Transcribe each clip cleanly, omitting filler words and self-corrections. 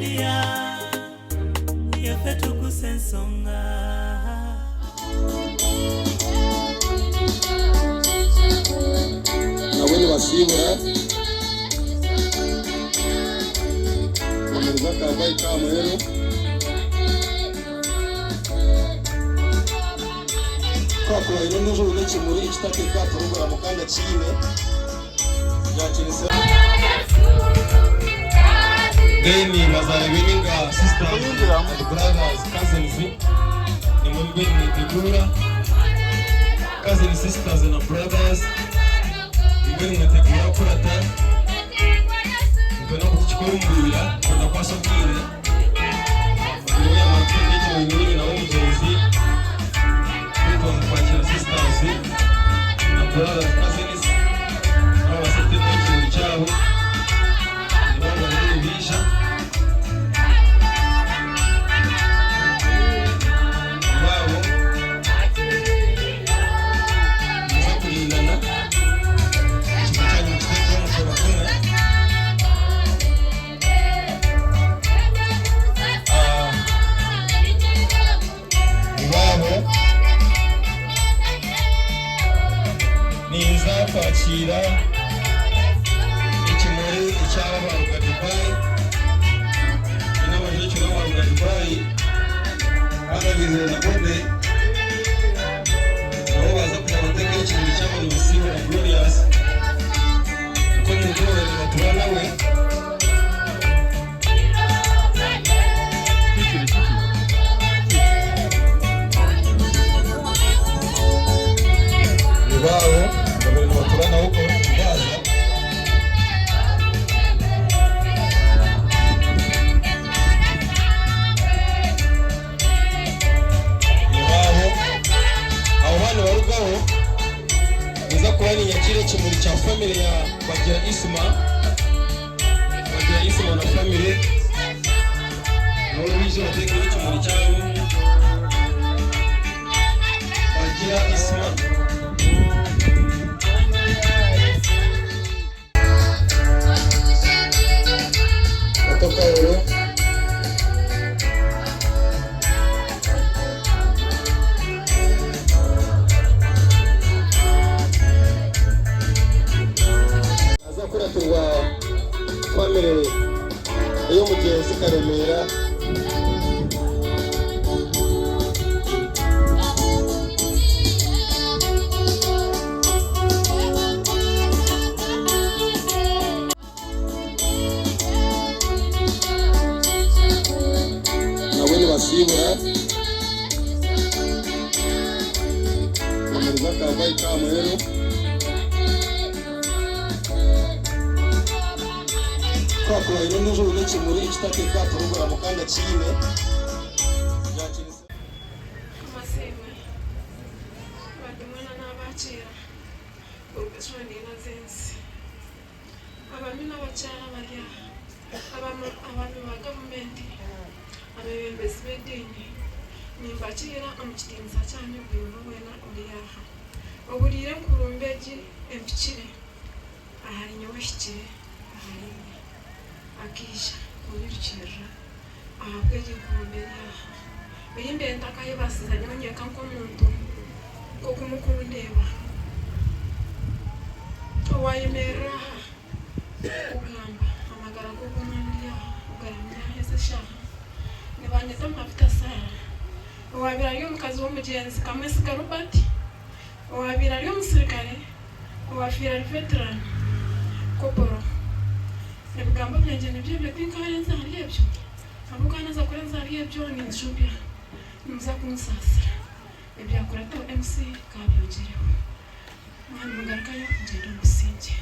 media yafetu kusensonga nawene basibura Muzaka bai kamero kwa irondo zo uleche muri istake ka program kanga chine yakirisa Deni bazare bininga sisters and brothers cousins ni mumbe ni tegura cousins sisters and brothers ibeni nategura kurata Kuna kuchikumbira kuna kwaso kile Kuya mafundi chumini na umujenzi Kuwa mpachira sisters na brothers cousins Hawa setete chini chao Niwanda nini visha Wao Mza kulindana Chikachani mchiteko mkona kuna Niza kwakira ikimuri icy'abaruka Dubai n'abaje cy'abaruka Dubai bagabize na Bobe aho baza kubateka ikimuri cy'abantu bisiwe Glorious uko mugore baturana we Wow, ndio waturana huko baza. Wow. Abantu barugaho uza kubani yakire kimuri cha family ya Bagira Isma. Bagira Isma na family. Noro bizo batekeye kimuri cyabo. Bagira Isma. Toka oro azakora tuwa family iyo mugenzi Karemera basibura Muzaka bai kamero kwa irondo zo uleche muri istake ka program kanga chine yakirisa Maseme badumana n'abakira ubeswani nazensi abantu n'abacyara barya abantu ba government abebembezi b'edini nimbakira omukitinisa cyane bwino wena uriyaha oburire nkurumbeji empikire ahari nyawashikire ahari akisha kubirukira ahabweje nkurumbera bimbe ndakaye basizanye banyeka nkomuntu ko kumukundeba wayemera ugamba amagara ko kumwandiya ugaramya hese shaha nibanyeza mafita sana wabira yo mukazi w'umugenzi kamwe siga Robert wabira yo musirikare wafira veteran koporo ebigamba byanje nibyo byinkarenza hari ebyo abugana za kurenza hari ebyo ni njubya nimuza kumusasira ebyakora to MC kabyongereho mwana mugaruka yo kugenda umusinge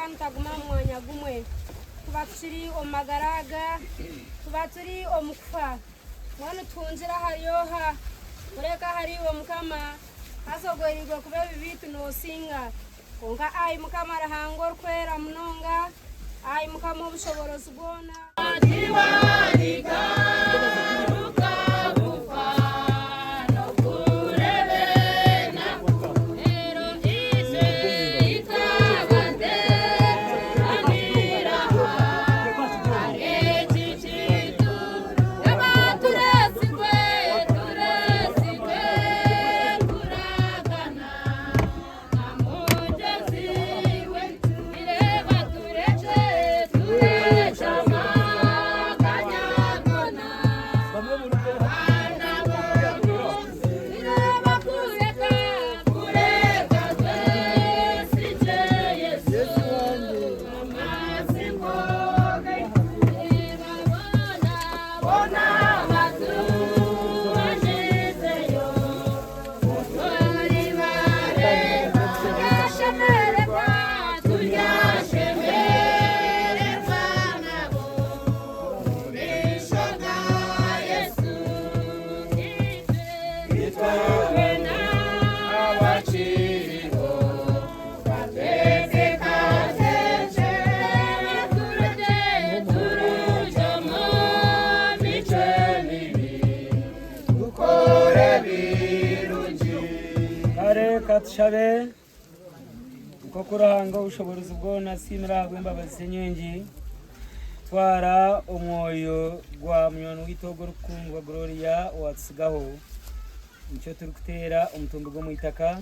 kandi taguma mu mwanya gumwe tuba turi omagaraga tuba turi omukufa mwana tunjira haryoha mureka hari omukama hasogorirwe kuba bibitu nosinga konka ayi mukama arahangwa kwera munonga ayi mukama obushoborozi bwona Katshabe uko kurahanga ubushobozi bwona simira gwembabazi nyingi twara umwoyo gwa myono witogo rukungwa Gloria watsigaho nicyo turi gutera umutumbi gwo mwitaka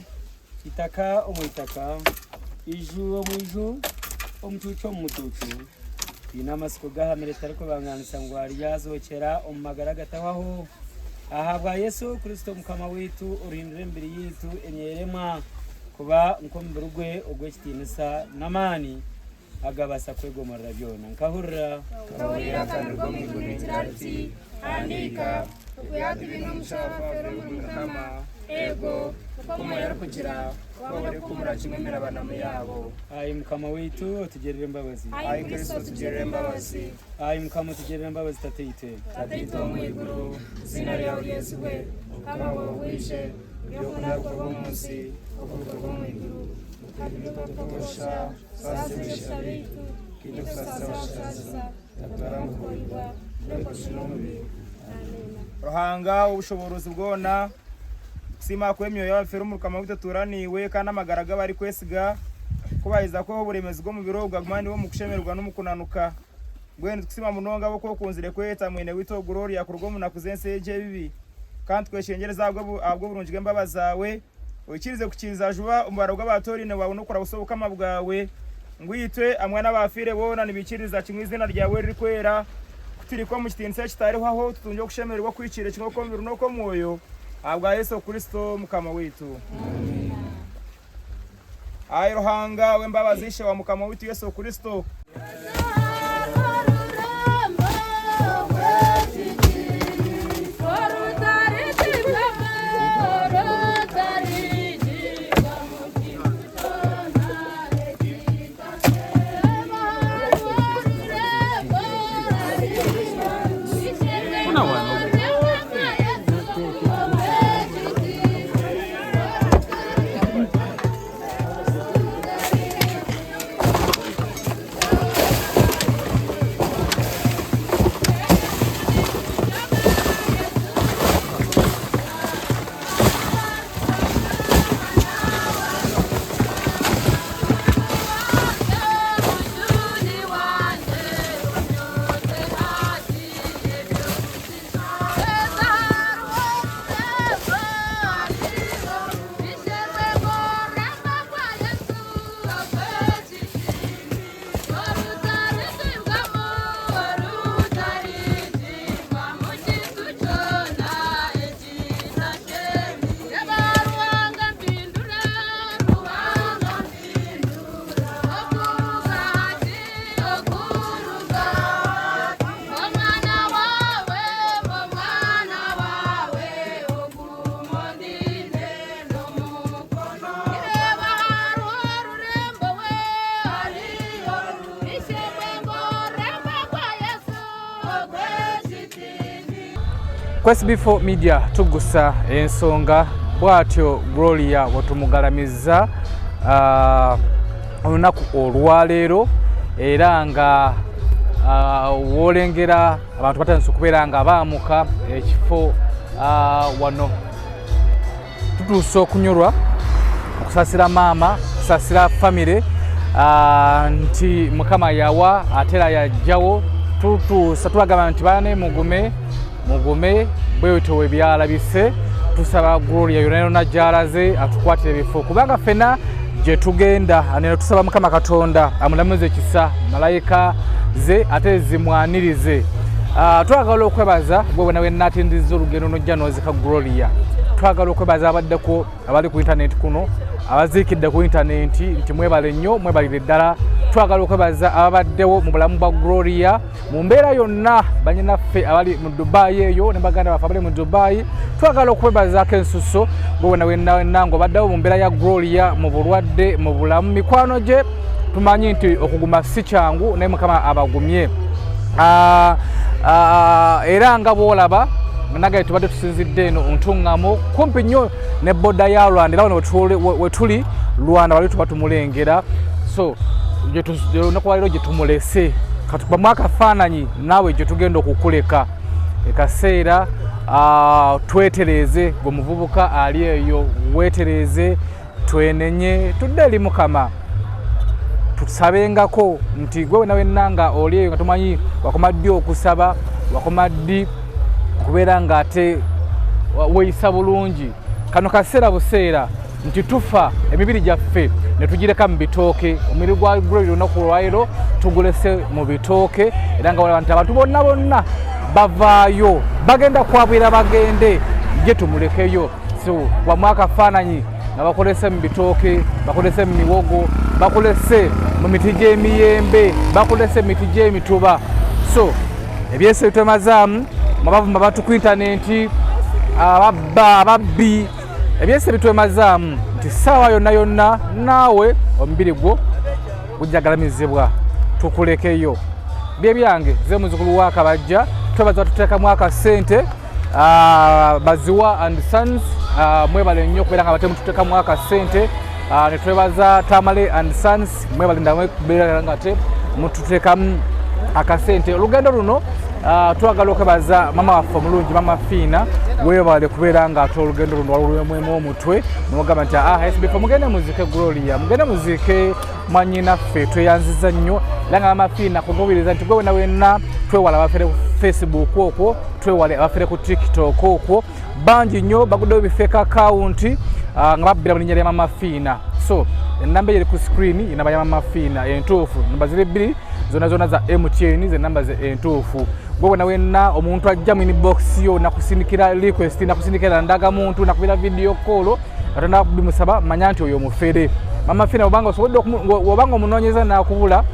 itaka umwitaka iju omwiju omutucho mumutuchu inamasiko gahamere tariko banganisa ngo ari yazokera omumagara gatawaho ahabwa Yesu Kristo mukama witu urindire mbere yitu enyerema kuba nkomburugwe ogwekitinisa namani agabasa kwegomora byona nkahurra kawira kanurwo mwigunirati andika ukuyati bino mushafero mukama ego uko muyara kugira wabone kumura kimwemera banamu yabo ayi mukama witu tugerere mbabazi ayi Kristo tugerere mbabazi ayi mukama tugerere mbabazi tatite mu iguru zina ryawe ryezwe kama wowishe yokunda kwa munsi okuko mu iguru kabiro kokosha sasa bishabitu kido sasa tataramukoiba leko shinombi Ruhanga ubushobozi bwona sima kwemyo y'abafero mu kama bitaturaniwe kandi amagaraga bari kwesiga kubahiza ko buremezi bwo mu birobwa gumani bo mu kushemerwa no mukunanuka gwene tusima munonga bo ko kunzire kweta mwene wito Gloria kurwo munakuzense je bibi kandi tweshengereza abwo burunjwe mbabazawe ukirize kukiriza juba umbaro bw'abatorine wawe no kurabusoboka amabwawe ngwitwe amwe n'abafire bona nibikiriza kimwe izina ryawe riri kwera kutiriko mu kitinse kitariho aho tutunje kushemerwa kwicire kimwe ko mbiru no ko moyo abwa Yesu Kristo mukama witu amen. Ayi Ruhanga wembabazishe wa mukama witu Yesu Kristo Quest before media tugusa ensonga bwatyo Gloria watumugalamiza olunaku olwaleero era nga wolengera abantu batandise okubeera nga baamuka ekifo wano tutuuse okunyolwa okusasira maama okusasira famire nti mukama yawa atera yajjawo tutuusa tulagamba nti baane mugume bwetowe byalabise tusaba Gloria yonna yonna gy'alaze atukwatire ebifo kubanga ffena gye tugenda neno tusaba mukama katonda amulamuze ekisa malayika ze ate zimwanirize twagala okwebaza gwe nawe natindiza olugendo nojja nozika Gloria twagala okwebaza abaddeko abali ku internet kuno abaziikidde ku internet nti mwebale nnyo mwebalire ddala twagala okwebaza ababaddewo mu bulamu bwa Gloria mu mbeera yonna banyinaffe abali mu Dubai eyo ne baganda baffe abali mu Dubai twagala okwebazaako ensuso gwe nawe nango baddewo mu mbeera ya Gloria mu bulwadde mu bulamu mikwano gye tumanyi nti okuguma si kyangu naye mukama abagumye era nga bwolaba nagaye tubadde tusinzidde eno ntuŋŋamo kumpi nnyo ne boda ya Rwanda era wano wetuli Rwanda wali tuba tumulengera so olunaku lwaleero gye tumulese katubamu akafaananyi naawe gye tugenda okukuleka ekaseera twetereze gwe muvubuka ali eyo wetereze twenenye tudde eri mukama tusabengako nti gwe nawe nanga oli eyo nga tumanyi wakomaddi okusaba wakomaddi kubeera nga ate weeyisa bulungi kano kaseera buseera nti tufa emibiri gyaffe ne tugireka mu bitooke omubiri gwa Gloria olunaku lwaleero tugulese mu bitooke era nga walaba nti abantu bonna bavaayo bagenda kwabwira bagende gye tumulekeyo so wamu akafaananyi nga bakolese mu bitooke bakolese mu miwogo bakolese mu miti gy'emiyembe bakolese mu miti gy'emituba so ebyese bitemazaamu mabavuma batu ku internet ababbi ebyese bitwemazaamu nti ssaawa yonna naawe omubiri gwo gujjagalamizibwa tukulekeyo bye byange ze muzukulu wa Kabajja twebaza tuteekamu akasente Baziwa and Sons mwebale nnyo okubeera nga batemu tuteekamu akasente ne twebaza Tamale and Sons mwebale ndamwe kubeera nga te mututeekamu akasente olugendo luno twagala okwebaza mama waffe omulungi mama Fiina weebale kubeera nga ate olugendo luno walulwemu omutwe nomugamba nti SBF mugende muzike Gloria mugende muzike mwanyinaffe tweyanziza nnyo era nga mama Fiina kugubiriza nti gwe wenna twewala abafere ku Facebook okwo twewale abafere ku TikTok okwo bangi nnyo baguddewo bifeeka akawunti nga babbira mu linnya lya mama Fiina so enamba eri ku screen enamba ya mama Fiina entuufu namba ziri bbiri zona za MTN ze namba ze entuufu gwe wenna omuntu ajja mu inbox yo nakusindikira request nakusindikira ndaga muntu nakubira video call atana bimusaba manya nti oyo mufere mama Fiina obanga osobodde obanga omunoonyeza nakubula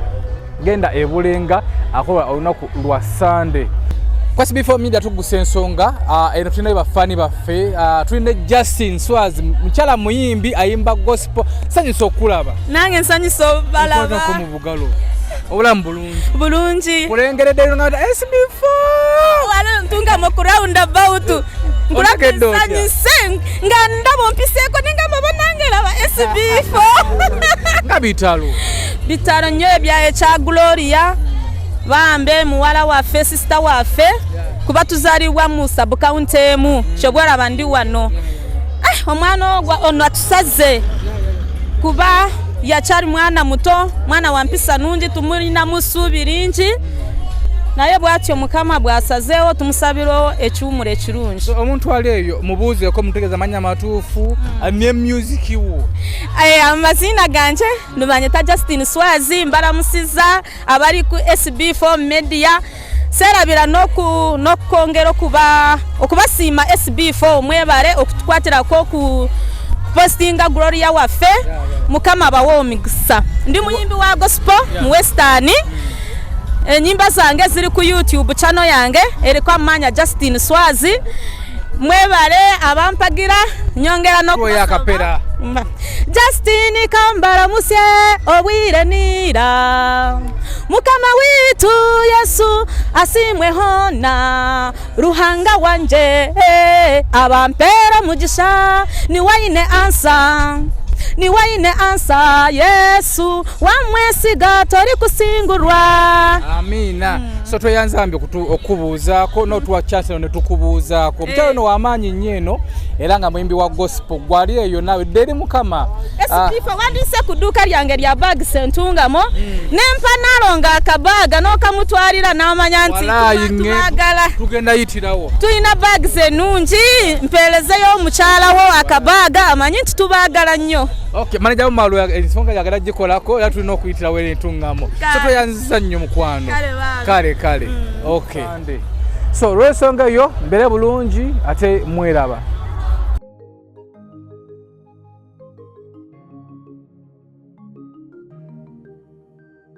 genda ebulenga akola olunaku lwa Sunday Quest before media tuguse ensonga eno tulina bafani baffe tulina Justin Swazi mukyala muyimbi ayimba gospel sanyusa okulaba nange nsanyusa balaba ko mu bugalo obulamu bulungi kulengeredde nga SB4 wale ntunga mu round about nkulagesanyise nga ndabo mpiseeko ninga mabonangera ba SB4 nga bitalo nnyo ebyaye kya Gloria bambe muwala waffe sister waffe kuba tuzaalibwa mu sub county emu kyobwalaba ndi wano omwana ono atusaze kuba yakyali mwana muto mwana wa mpisa nungi tumulinamu ssuubi lingi naye bwatyo mukama bwasazeewo tumusabiro ekiwumula ekirungi omuntu ali eyo mubuuzeeko mutegeeza amanya matuufu amye music wo amazina ganje ndumanyita Justin Swazi mbalamusiza abali ku SB4 media serabira n'okukongera okubasiima SB4 mwebale okutukwatirako ku postinga Gloria waffe mukama bawo omigisa ndi muyimbi wa gospel mu Western enyimba zange ziri ku YouTube channel yange eriko amanya Justin Swazi mwebale abampagira nyongera no yakapera Justin kambala musye obwire nira mukama witu Yesu asimwe hona ruhanga wanje abampera mugisha ni waine ansa Yesu wamwesiga tori kusingurwa. Amina. So tweyanzambe okubuuzako n'otuwakyatira ne tukubuuzako mutalo no wamanyi nnyeno era nga mwimbi wa gospel gwali eyo nawe deri mukama esifo wandise ku duuka lyange lya bag sentungamo nempa nalonga akabaga n'okamutwalira n'amanya nti tubagala tugenda yitirawo tulina bags ennungi mpeelezeyo omukyalawo akabaga amanyi nti tubagala nnyo. Okay, manager w'omalo ensonga yagala gikolako era tulina okuyitirawo entungamo so tweyanziza nnyo mukwano kale. Okay. So lw'ensonga eyo mbere bulungi ate mweraba.